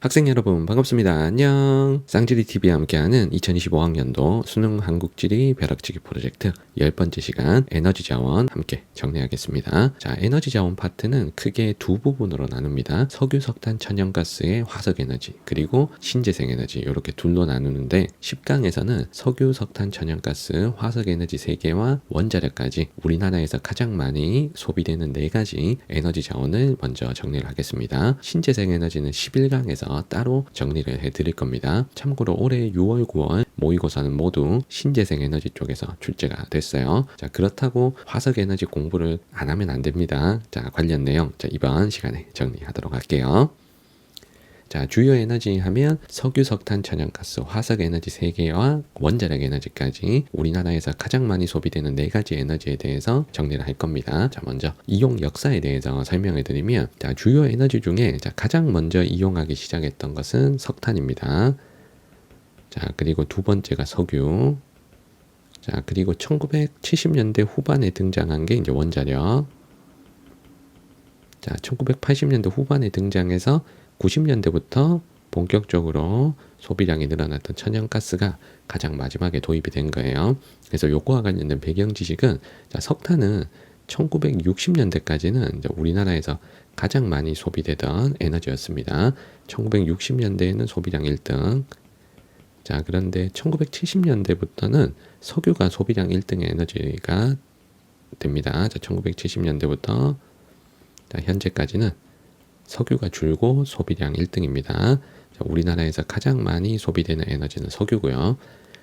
학생 여러분 반갑습니다. 안녕. 쌍지리TV와 함께하는 2025학년도 수능 한국지리 벼락치기 프로젝트 10번째 시간 에너지 자원 함께 정리하겠습니다. 자, 에너지 자원 파트는 크게 두 부분으로 나눕니다. 석유, 석탄, 천연가스의 화석에너지 그리고 신재생 에너지 이렇게 둘로 나누는데 10강에서는 석유, 석탄, 천연가스, 화석에너지 3개와 원자력까지 우리나라에서 가장 많이 소비되는 4가지 에너지 자원을 먼저 정리를 하겠습니다. 신재생 에너지는 11강에서 따로 정리를 해드릴 겁니다. 참고로 올해 6월, 9월 모의고사는 모두 신재생 에너지 쪽에서 출제가 됐어요. 자, 그렇다고 화석 에너지 공부를 안 하면 안 됩니다. 자, 관련 내용 이번 시간에 정리하도록 할게요. 자, 주요 에너지 하면 석유, 석탄, 천연가스, 화석 에너지 3개와 원자력 에너지까지 우리나라에서 가장 많이 소비되는 4가지 에너지에 대해서 정리를 할 겁니다. 자, 먼저 이용 역사에 대해서 설명해 드리면, 자, 주요 에너지 중에 가장 먼저 이용하기 시작했던 것은 석탄입니다. 자, 그리고 두 번째가 석유. 자, 그리고 1970년대 후반에 등장한 게 이제 원자력. 자, 1980년대 후반에 등장해서 90년대부터 본격적으로 소비량이 늘어났던 천연가스가 가장 마지막에 도입이 된 거예요. 그래서 요거와 관련된 배경 지식은, 자, 석탄은 1960년대까지는 우리나라에서 가장 많이 소비되던 에너지였습니다. 1960년대에는 소비량 1등. 자, 그런데 1970년대부터는 석유가 소비량 1등의 에너지가 됩니다. 자, 1970년대부터 현재까지는 석유가 줄고 소비량 1등입니다. 자, 우리나라에서 가장 많이 소비되는 에너지는 석유고요.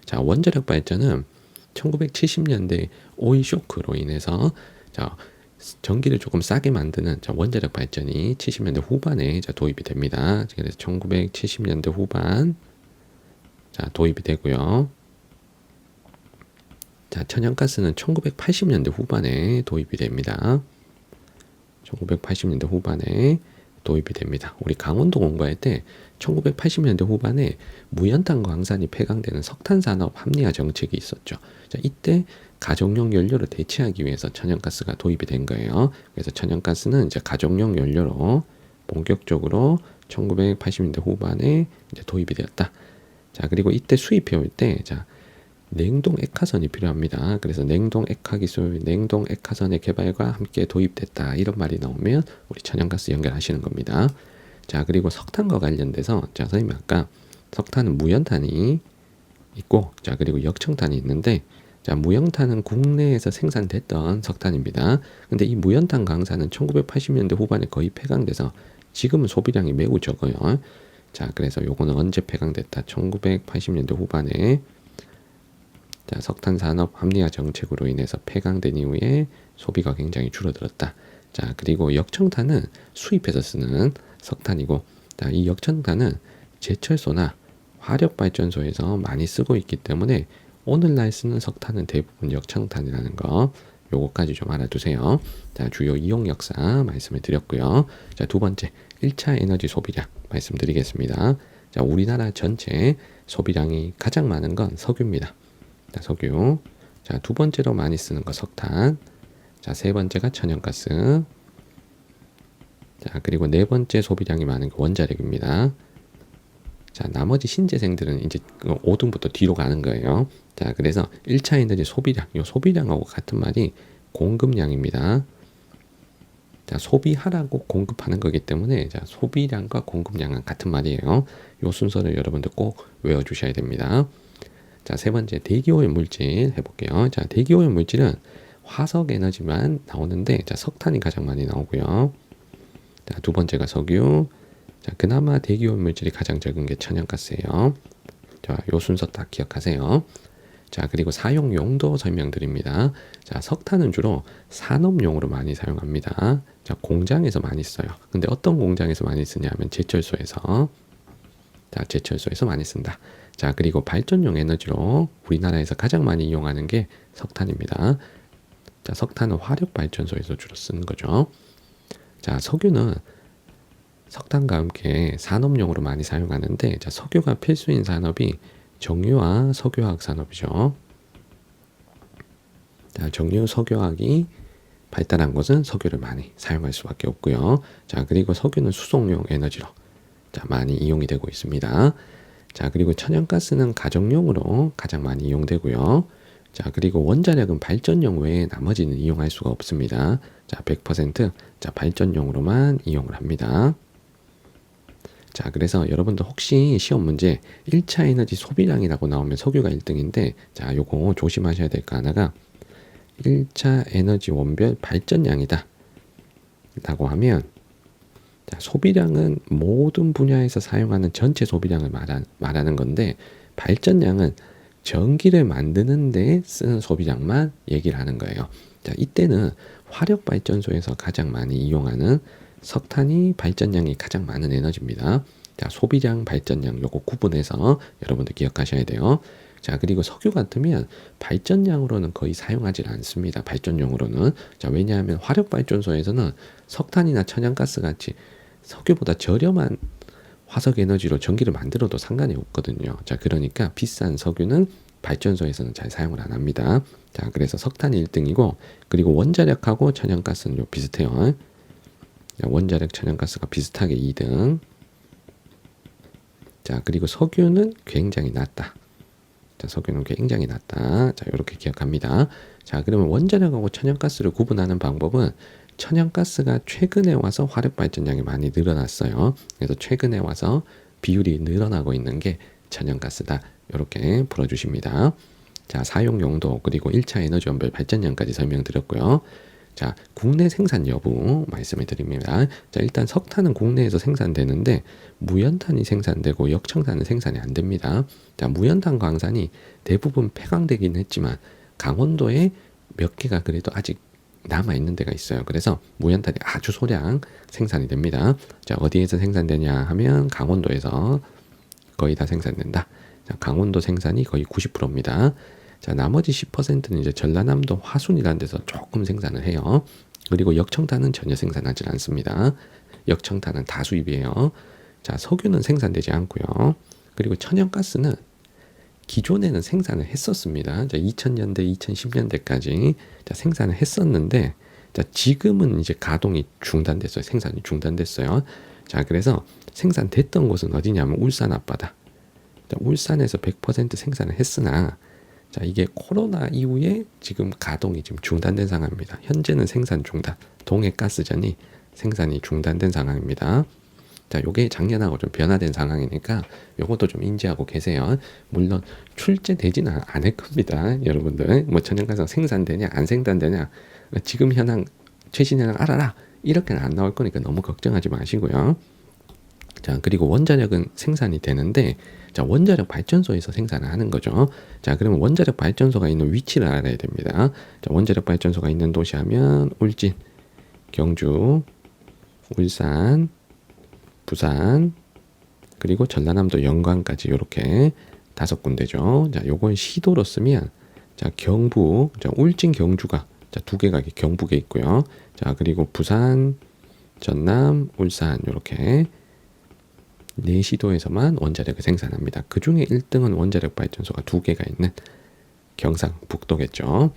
자, 원자력 발전은 1970년대 오일 쇼크로 인해서 전기를 조금 싸게 만드는 원자력 발전이 70년대 후반에 도입이 됩니다. 그래서 1970년대 후반 도입이 되고요. 자, 천연가스는 1980년대 후반에 도입이 됩니다. 1980년대 후반에 도입이 됩니다. 우리 강원도 공부할 때 1980년대 후반에 무연탄 광산이 폐광되는 석탄산업 합리화 정책이 있었죠. 자, 이때 가정용 연료를 대체하기 위해서 천연가스가 도입이 된 거예요. 그래서 천연가스는 이제 가정용 연료로 본격적으로 1980년대 후반에 이제 도입이 되었다. 자, 그리고 이때 수입해 올 때, 냉동 액화선이 필요합니다. 그래서 냉동 액화 기술, 냉동 액화선의 개발과 함께 도입됐다. 이런 말이 나오면 우리 천연가스 연결하시는 겁니다. 자, 그리고 석탄과 관련돼서, 선생님이 아까 석탄은 무연탄이 있고, 그리고 역청탄이 있는데, 무연탄은 국내에서 생산됐던 석탄입니다. 근데 이 무연탄 강산은 1980년대 후반에 거의 폐광돼서 지금은 소비량이 매우 적어요. 자, 그래서 요거는 언제 폐광됐다? 1980년대 후반에 석탄 산업 합리화 정책으로 인해서 폐광된 이후에 소비가 굉장히 줄어들었다. 자, 그리고 역청탄은 수입해서 쓰는 석탄이고, 이 역청탄은 제철소나 화력발전소에서 많이 쓰고 있기 때문에 오늘날 쓰는 석탄은 대부분 역청탄이라는 거, 요거까지 좀 알아두세요. 자, 주요 이용 역사 말씀을 드렸고요. 자, 두 번째 1차 에너지 소비량 말씀드리겠습니다. 자, 우리나라 전체 소비량이 가장 많은 건 석유입니다. 자, 석유. 자, 두 번째로 많이 쓰는 거 석탄. 자, 세 번째가 천연가스. 자, 그리고 네 번째 소비량이 많은 거 원자력입니다. 자, 나머지 신재생들은 이제 5등부터 뒤로 가는 거예요. 자, 그래서 1차 에너지 소비량, 요 소비량하고 같은 말이 공급량입니다. 자, 소비하라고 공급하는 거기 때문에 소비량과 공급량은 같은 말이에요. 요 순서를 여러분들 꼭 외워주셔야 됩니다. 자, 세 번째 대기오염 물질 해볼게요. 자, 대기오염 물질은 화석 에너지만 나오는데, 석탄이 가장 많이 나오고요. 자, 두 번째가 석유. 자, 그나마 대기오염 물질이 가장 적은 게 천연가스예요. 자, 요 순서 딱 기억하세요. 자, 그리고 사용 용도 설명드립니다. 자, 석탄은 주로 산업용으로 많이 사용합니다. 자, 공장에서 많이 써요. 근데 어떤 공장에서 많이 쓰냐면 제철소에서. 자, 제철소에서 많이 쓴다. 자, 그리고 발전용 에너지로 우리나라에서 가장 많이 이용하는 게 석탄입니다. 자, 석탄은 화력 발전소에서 주로 쓰는 거죠. 자, 석유는 석탄과 함께 산업용으로 많이 사용하는데, 석유가 필수인 산업이 정유와 석유화학 산업이죠. 자, 정유 석유화학이 발달한 곳은 석유를 많이 사용할 수밖에 없고요. 자, 그리고 석유는 수송용 에너지로 자, 많이 이용이 되고 있습니다. 자, 그리고 천연가스는 가정용으로 가장 많이 이용되고요. 자, 그리고 원자력은 발전용 외에 나머지는 이용할 수가 없습니다. 자, 100% 자, 발전용으로만 이용을 합니다. 자, 그래서 여러분들 혹시 시험 문제 1차 에너지 소비량이라고 나오면 석유가 1등인데, 자, 요거 조심하셔야 될 거 하나가 1차 에너지 원별 발전량이다 라고 하면, 자, 소비량은 모든 분야에서 사용하는 전체 소비량을 말하는 건데, 발전량은 전기를 만드는 데 쓰는 소비량만 얘기를 하는 거예요. 자, 이때는 화력발전소에서 가장 많이 이용하는 석탄이 발전량이 가장 많은 에너지입니다. 자, 소비량, 발전량 요거 구분해서 여러분들 기억하셔야 돼요. 자, 그리고 석유 같으면 발전량으로는 거의 사용하지 않습니다. 발전용으로는. 자, 왜냐하면 화력발전소에서는 석탄이나 천연가스 같이 석유보다 저렴한 화석 에너지로 전기를 만들어도 상관이 없거든요. 자, 그러니까 비싼 석유는 발전소에서는 잘 사용을 안 합니다. 자, 그래서 석탄이 1등이고, 그리고 원자력하고 천연가스는 요 비슷해요. 자, 원자력, 천연가스가 비슷하게 2등. 자, 그리고 석유는 굉장히 낮다. 자, 석유는 굉장히 낮다. 자, 이렇게 기억합니다. 자, 그러면 원자력하고 천연가스를 구분하는 방법은, 천연가스가 최근에 와서 화력 발전량이 많이 늘어났어요. 그래서 최근에 와서 비율이 늘어나고 있는 게 천연가스다. 이렇게 풀어주십니다. 자, 사용 용도 그리고 1차 에너지 원별 발전량까지 설명드렸고요. 자, 국내 생산 여부 말씀을 드립니다. 자, 일단 석탄은 국내에서 생산되는데 무연탄이 생산되고 역청탄은 생산이 안 됩니다. 자, 무연탄 광산이 대부분 폐광되긴 했지만 강원도에 몇 개가 그래도 아직 남아있는 데가 있어요. 그래서 무연탄이 아주 소량 생산이 됩니다. 자, 어디에서 생산되냐 하면 강원도에서 거의 다 생산된다. 자, 강원도 생산이 거의 90%입니다. 자, 나머지 10%는 이제 전라남도 화순이라는 데서 조금 생산을 해요. 그리고 역청탄은 전혀 생산하지 않습니다. 역청탄은 다 수입이에요. 자, 석유는 생산되지 않고요. 그리고 천연가스는 기존에는 생산을 했었습니다. 2000년대, 2010년대까지 생산을 했었는데, 자, 지금은 이제 가동이 중단됐어요. 생산이 중단됐어요. 자, 그래서 생산됐던 곳은 어디냐면 울산 앞바다. 자, 울산에서 100% 생산을 했으나, 자, 이게 코로나 이후에 지금 가동이 지금 중단된 상황입니다. 현재는 생산 중단, 동해가스전이 생산이 중단된 상황입니다. 자, 요게 작년하고 좀 변화된 상황이니까 요것도 좀 인지하고 계세요. 물론 출제되지는 않을 겁니다. 여러분들 뭐 천연가스 생산되냐 안 생산되냐 지금 현황 최신 현황 알아라 이렇게는 안 나올 거니까 너무 걱정하지 마시고요. 자, 그리고 원자력은 생산이 되는데, 자, 원자력 발전소에서 생산을 하는 거죠. 자, 그러면 원자력 발전소가 있는 위치를 알아야 됩니다. 자, 원자력 발전소가 있는 도시 하면 울진, 경주, 울산, 부산, 그리고 전라남도 영광까지 이렇게 5군데죠. 자, 요건 시도로 쓰면, 자, 경부, 자, 울진 경주가 자, 2개가 경북에 있고요. 자, 그리고 부산, 전남, 울산 이렇게 4시도에서만 원자력을 생산합니다. 그 중에 1등은 원자력 발전소가 2개가 있는 경상북도겠죠.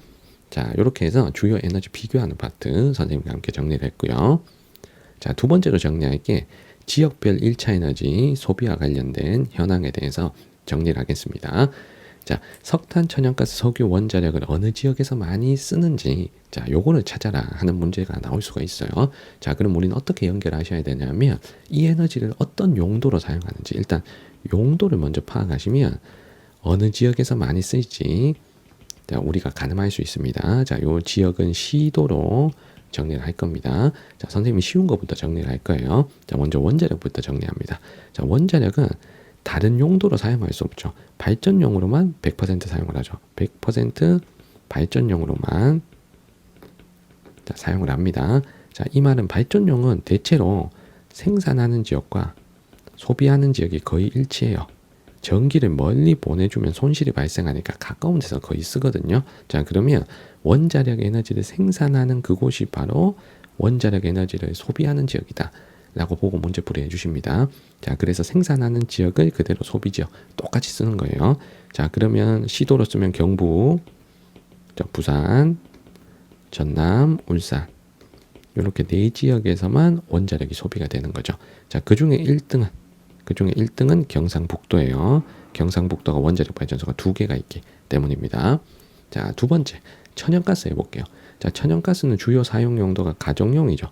자, 이렇게 해서 주요 에너지 비교하는 파트 선생님과 함께 정리를 했고요. 자, 두 번째로 정리할 게 지역별 1차 에너지 소비와 관련된 현황에 대해서 정리를 하겠습니다. 자, 석탄, 천연가스, 석유, 원자력을 어느 지역에서 많이 쓰는지, 자, 요거를 찾아라 하는 문제가 나올 수가 있어요. 자, 그럼 우리는 어떻게 연결하셔야 되냐면, 이 에너지를 어떤 용도로 사용하는지, 일단 용도를 먼저 파악하시면, 어느 지역에서 많이 쓰일지, 자, 우리가 가늠할 수 있습니다. 자, 요 지역은 시도로 정리를 할 겁니다. 자, 선생님이 쉬운 것부터 정리를 할 거예요. 자, 먼저 원자력부터 정리합니다. 자, 원자력은 다른 용도로 사용할 수 없죠. 발전용으로만 100% 사용을 하죠. 100% 발전용으로만 자, 사용을 합니다. 자, 이 말은 발전용은 대체로 생산하는 지역과 소비하는 지역이 거의 일치해요. 전기를 멀리 보내주면 손실이 발생하니까 가까운 데서 거의 쓰거든요. 자, 그러면 원자력 에너지를 생산하는 그곳이 바로 원자력 에너지를 소비하는 지역이다 라고 보고 문제풀이 해주십니다. 자, 그래서 생산하는 지역을 그대로 소비 지역 똑같이 쓰는 거예요. 자, 그러면 시도로 쓰면 경북, 자, 부산, 전남, 울산 이렇게 4지역에서만 원자력이 소비가 되는 거죠. 자, 그 중에 1등은 그중에 1등은 경상북도예요. 경상북도가 원자력 발전소가 2개가 있기 때문입니다. 자, 두 번째, 천연가스 해볼게요. 자, 천연가스는 주요 사용 용도가 가정용이죠.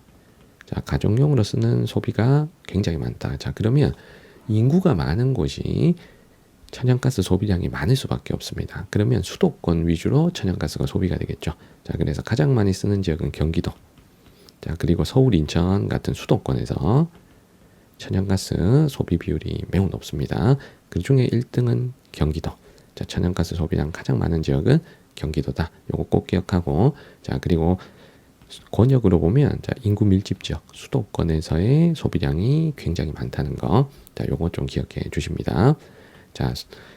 자, 가정용으로 쓰는 소비가 굉장히 많다. 자, 그러면 인구가 많은 곳이 천연가스 소비량이 많을 수밖에 없습니다. 그러면 수도권 위주로 천연가스가 소비가 되겠죠. 자, 그래서 가장 많이 쓰는 지역은 경기도. 자, 그리고 서울, 인천 같은 수도권에서 천연가스 소비 비율이 매우 높습니다. 그 중에 1등은 경기도. 자, 천연가스 소비량 가장 많은 지역은 경기도다. 요거 꼭 기억하고, 자, 그리고 권역으로 보면, 자, 인구 밀집 지역 수도권에서의 소비량이 굉장히 많다는 거. 자, 요거 좀 기억해 주십니다. 자,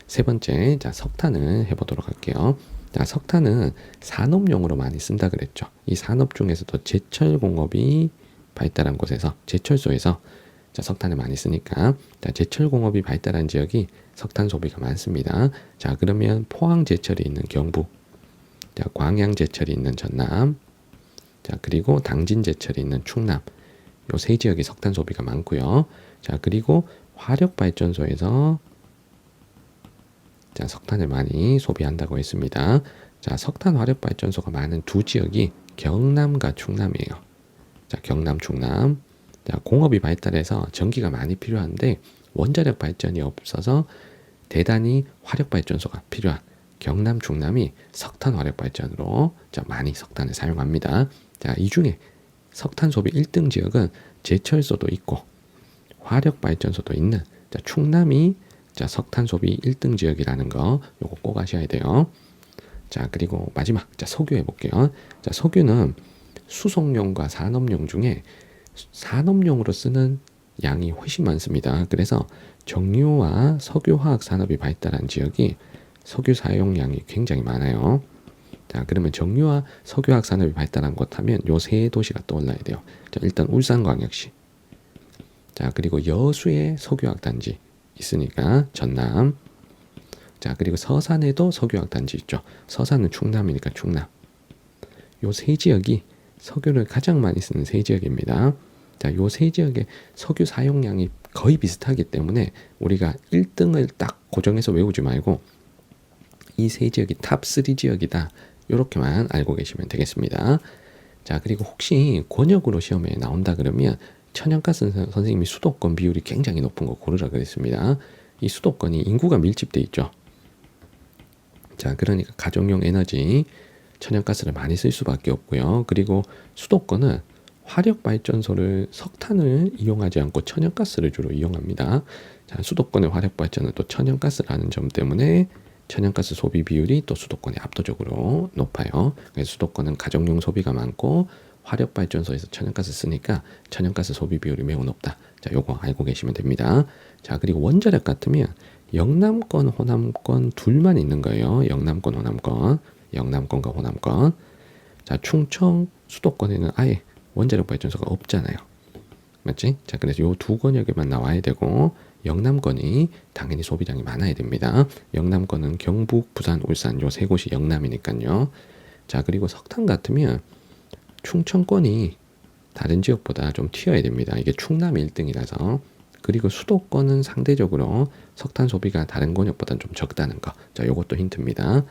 세 번째, 자, 석탄을 해보도록 할게요. 자, 석탄은 산업용으로 많이 쓴다 그랬죠. 이 산업 중에서도 제철 공업이 발달한 곳에서, 제철소에서 자, 석탄을 많이 쓰니까, 자, 제철 공업이 발달한 지역이 석탄 소비가 많습니다. 자, 그러면 포항 제철이 있는 경북, 자, 광양 제철이 있는 전남, 자, 그리고 당진 제철이 있는 충남, 요 세 지역이 석탄 소비가 많고요. 자, 그리고 화력 발전소에서 자, 석탄을 많이 소비한다고 했습니다. 자, 석탄 화력 발전소가 많은 두 지역이 경남과 충남이에요. 자, 경남, 충남. 자, 공업이 발달해서 전기가 많이 필요한데 원자력 발전이 없어서 대단히 화력 발전소가 필요한 경남, 충남이 석탄 화력 발전으로 자, 많이 석탄을 사용합니다. 자, 이 중에 석탄 소비 1등 지역은 제철소도 있고 화력 발전소도 있는 자, 충남이 자, 석탄 소비 1등 지역이라는 거 요거 꼭 아셔야 돼요. 자, 그리고 마지막 자, 석유 해볼게요. 자, 석유는 수송용과 산업용 중에 산업용으로 쓰는 양이 훨씬 많습니다. 그래서 정유와 석유화학 산업이 발달한 지역이 석유 사용량이 굉장히 많아요. 자, 그러면 정유와 석유화학 산업이 발달한 곳 하면 요 세 도시가 떠올라야 돼요. 자, 일단 울산광역시. 자, 그리고 여수에 석유화학 단지 있으니까 전남. 자, 그리고 서산에도 석유화학 단지 있죠. 서산은 충남이니까 충남. 요 세 지역이 석유를 가장 많이 쓰는 세 지역입니다. 자, 요 세 지역의 석유 사용량이 거의 비슷하기 때문에 우리가 1등을 딱 고정해서 외우지 말고 이 세 지역이 탑3 지역이다. 이렇게만 알고 계시면 되겠습니다. 자, 그리고 혹시 권역으로 시험에 나온다 그러면 천연가스 선생님이 수도권 비율이 굉장히 높은 거 고르라 그랬습니다. 이 수도권이 인구가 밀집돼 있죠. 자, 그러니까 가정용 에너지 천연가스를 많이 쓸 수밖에 없고요. 그리고 수도권은 화력발전소를 석탄을 이용하지 않고 천연가스를 주로 이용합니다. 자, 수도권의 화력발전은 또 천연가스라는 점 때문에 천연가스 소비 비율이 또 수도권이 압도적으로 높아요. 그래서 수도권은 가정용 소비가 많고 화력발전소에서 천연가스 쓰니까 천연가스 소비 비율이 매우 높다. 자, 요거 알고 계시면 됩니다. 자, 그리고 원자력 같으면 영남권, 호남권 둘만 있는 거예요. 영남권, 호남권. 영남권과 호남권. 자, 충청 수도권에는 아예 원자력 발전소가 없잖아요. 맞지? 자, 그래서 요 두 권역에만 나와야 되고 영남권이 당연히 소비량이 많아야 됩니다. 영남권은 경북, 부산, 울산 요 세 곳이 영남이니까요. 자, 그리고 석탄 같으면 충청권이 다른 지역보다 좀 튀어야 됩니다. 이게 충남이 1등이라서. 그리고 수도권은 상대적으로 석탄 소비가 다른 권역보다는 좀 적다는 거. 자, 요것도 힌트입니다.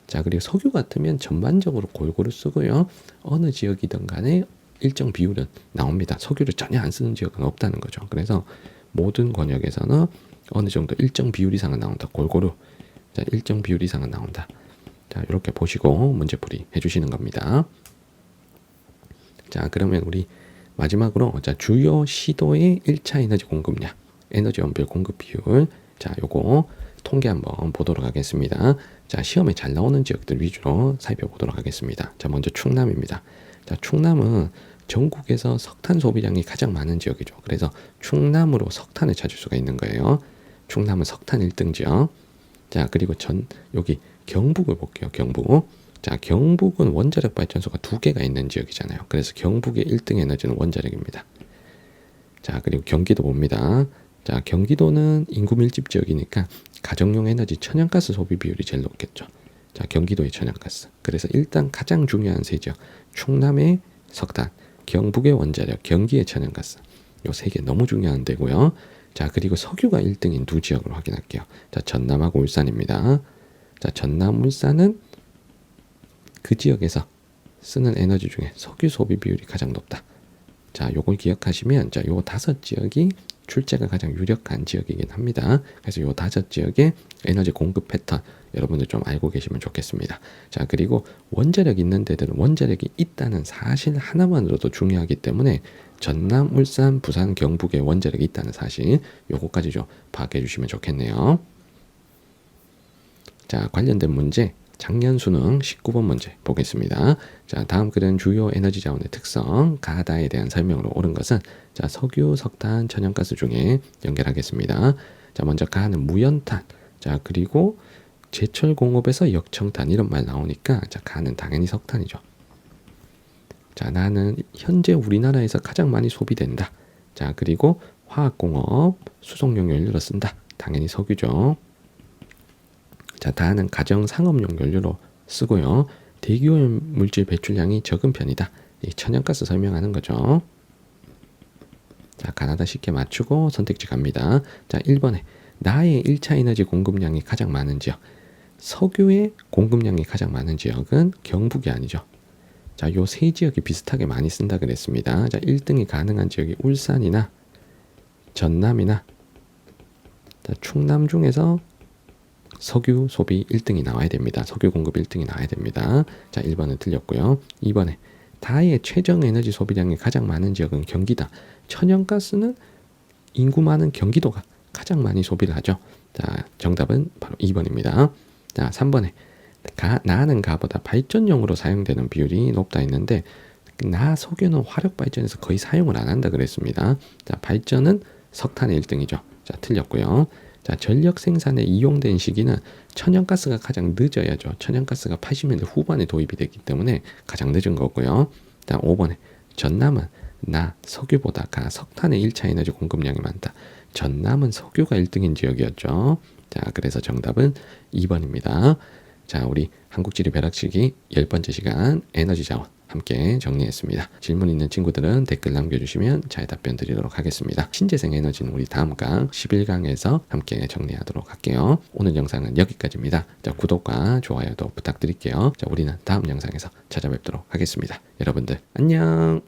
자, 그리고 석유 같으면 전반적으로 골고루 쓰고요. 어느 지역이든 간에 일정 비율은 나옵니다. 석유를 전혀 안 쓰는 지역은 없다는 거죠. 그래서 모든 권역에서는 어느 정도 일정 비율 이상은 나온다. 골고루. 자, 일정 비율 이상은 나온다. 자, 이렇게 보시고 문제풀이 해주시는 겁니다. 자, 그러면 우리 마지막으로 자, 주요 시도의 1차 에너지 공급량, 에너지 원별 공급 비율. 자, 요거 통계 한번 보도록 하겠습니다. 자, 시험에 잘 나오는 지역들 위주로 살펴보도록 하겠습니다. 자, 먼저 충남입니다. 자, 충남은 전국에서 석탄 소비량이 가장 많은 지역이죠. 그래서 충남으로 석탄을 찾을 수가 있는 거예요. 충남은 석탄 1등 지역. 자, 그리고 여기 경북을 볼게요. 경북. 자, 경북은 원자력 발전소가 2개가 있는 지역이잖아요. 그래서 경북의 1등 에너지는 원자력입니다. 자, 그리고 경기도 봅니다. 자, 경기도는 인구 밀집 지역이니까 가정용 에너지 천연가스 소비 비율이 제일 높겠죠. 자, 경기도의 천연가스. 그래서 일단 가장 중요한 세 지역. 충남의 석탄, 경북의 원자력, 경기의 천연가스. 요 세 개 너무 중요한 데고요. 자, 그리고 석유가 1등인 두 지역을 확인할게요. 자, 전남하고 울산입니다. 자, 전남, 울산은 그 지역에서 쓰는 에너지 중에 석유 소비 비율이 가장 높다. 자, 요걸 기억하시면 자, 요 5지역이 출제가 가장 유력한 지역이긴 합니다. 그래서 요 5지역의 에너지 공급 패턴 여러분들 좀 알고 계시면 좋겠습니다. 자, 그리고 원자력 있는 데들은 원자력이 있다는 사실 하나만으로도 중요하기 때문에 전남, 울산, 부산, 경북에 원자력이 있다는 사실 요거까지 좀 파악해 주시면 좋겠네요. 자, 관련된 문제 작년 수능 19번 문제 보겠습니다. 자, 다음 글은 주요 에너지 자원의 특성, 가다에 대한 설명으로 옳은 것은 자, 석유, 석탄, 천연가스 중에 연결하겠습니다. 자, 먼저 가는 무연탄. 자, 그리고 제철 공업에서 역청탄 이런 말 나오니까 자, 가는 당연히 석탄이죠. 자, 나는 현재 우리나라에서 가장 많이 소비된다. 자, 그리고 화학공업, 수송용 연료로 쓴다. 당연히 석유죠. 자, 다는 가정 상업용 연료로 쓰고요. 대기오염 물질 배출량이 적은 편이다. 이 천연가스 설명하는 거죠. 자, 가나다 쉽게 맞추고 선택지 갑니다. 자, 1번에 나의 1차 에너지 공급량이 가장 많은 지역. 석유의 공급량이 가장 많은 지역은 경북이 아니죠. 자, 요 세 지역이 비슷하게 많이 쓴다 그랬습니다. 자, 1등이 가능한 지역이 울산이나 전남이나 자, 충남 중에서 석유 소비 1등이 나와야 됩니다. 석유 공급 1등이 나와야 됩니다. 자, 1번은 틀렸고요. 2번에 다의 최정 에너지 소비량이 가장 많은 지역은 경기다. 천연가스는 인구 많은 경기도가 가장 많이 소비를 하죠. 자, 정답은 바로 2번입니다. 자, 3번에 나는 가보다 발전용으로 사용되는 비율이 높다 했는데 나 석유는 화력 발전에서 거의 사용을 안 한다 그랬습니다. 자, 발전은 석탄의 1등이죠. 자, 틀렸고요. 자, 전력 생산에 이용된 시기는 천연가스가 가장 늦어야죠. 천연가스가 80년대 후반에 도입이 됐기 때문에 가장 늦은 거고요. 자, 5번에 전남은 나 석유보다 석탄의 1차 에너지 공급량이 많다. 전남은 석유가 1등인 지역이었죠. 자, 그래서 정답은 2번입니다. 자, 우리 한국지리 벼락치기 10번째 시간 에너지 자원 함께 정리했습니다. 질문 있는 친구들은 댓글 남겨주시면 잘 답변 드리도록 하겠습니다. 신재생 에너지는 우리 다음 강 11강에서 함께 정리하도록 할게요. 오늘 영상은 여기까지입니다. 자, 구독과 좋아요도 부탁드릴게요. 자, 우리는 다음 영상에서 찾아뵙도록 하겠습니다. 여러분들 안녕.